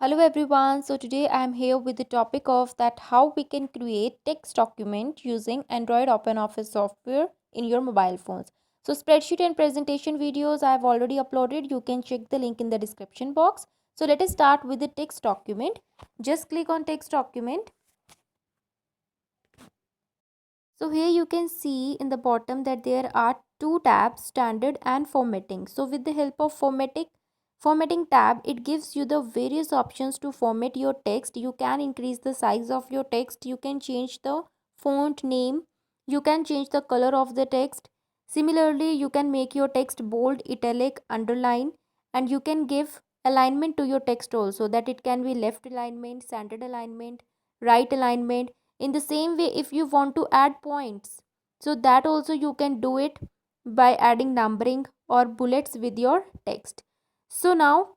Hello everyone. So today I am here with the topic of that how we can create text document using Android OpenOffice software in your mobile phones. So spreadsheet and presentation videos I have already uploaded. You can check the link in the description box. So let us start with the text document. Just click on text document. So here you can see in the bottom that there are two tabs, standard and formatting. So with the help of formatting tab, it gives you the various options to format your text. You can increase the size of your text, you can change the font name, you can change the color of the text. Similarly, you can make your text bold, italic, underline, and you can give alignment to your text also, that it can be left alignment, centered alignment, right alignment. In the same way, if you want to add points, so that also you can do it by adding numbering or bullets with your text. So now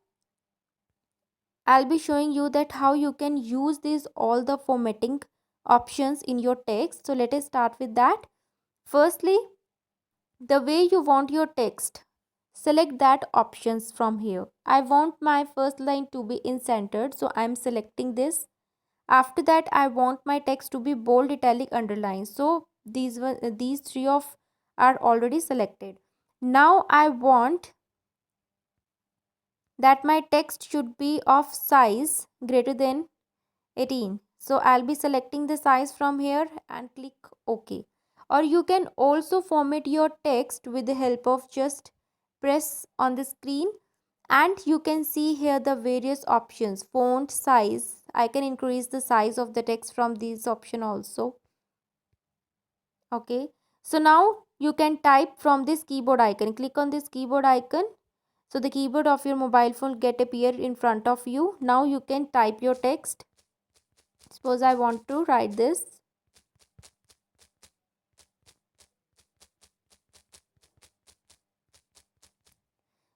I'll be showing you that how you can use these all the formatting options in your text. So let us start with that. Firstly, the way you want your text, select that options from here. I want my first line to be in centered, so I'm selecting this. After that, I want my text to be bold, italic, underline. So these three of are already selected. Now I want that my text should be of size greater than 18. So I'll be selecting the size from here and click OK. Or you can also format your text with the help of just press on the screen, and you can see here the various options. Font size, I can increase the size of the text from this option also. Okay, so now you can type from this keyboard icon. Click on this keyboard icon, so the keyboard of your mobile phone get appear in front of you. Now you can type your text. Suppose I want to write this.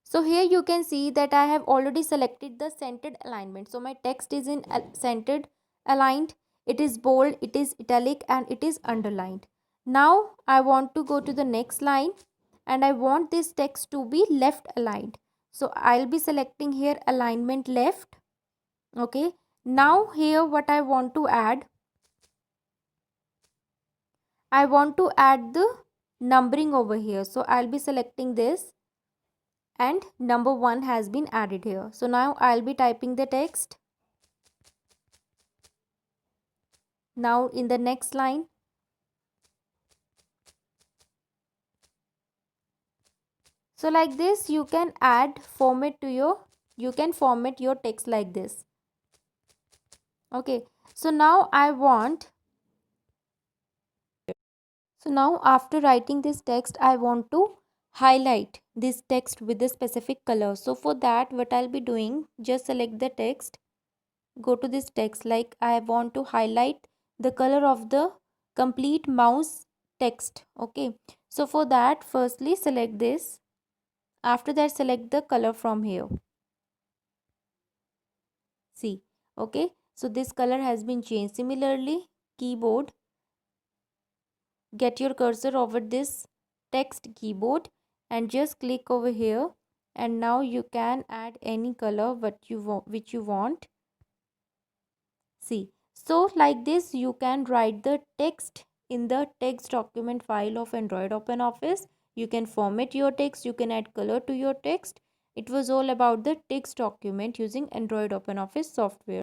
So here you can see that I have already selected the centered alignment. So my text is in centered aligned, it is bold, it is italic, and it is underlined. Now I want to go to the next line and I want this text to be left aligned. So I'll be selecting here alignment left. Okay. Now here what I want to add, I want to add the numbering over here. So I'll be selecting this and number 1 has been added here. So now I'll be typing the text. Now in the next line, so like this you can add format to your, you can format your text like this. Okay, so now I want, so now after writing this text I want to highlight this text with a specific color. So for that what I'll be doing, just select the text, go to this text, like I want to highlight the color of the complete mouse text. Okay, so for that firstly select this, after that select the color from here. See, okay, so this color has been changed. Similarly, keyboard, get your cursor over this text keyboard and just click over here, and now you can add any color what you want, which you want. See, so like this you can write the text in the text document file of Android OpenOffice. You can format your text, you can add color to your text. It was all about the text document using Android OpenOffice software.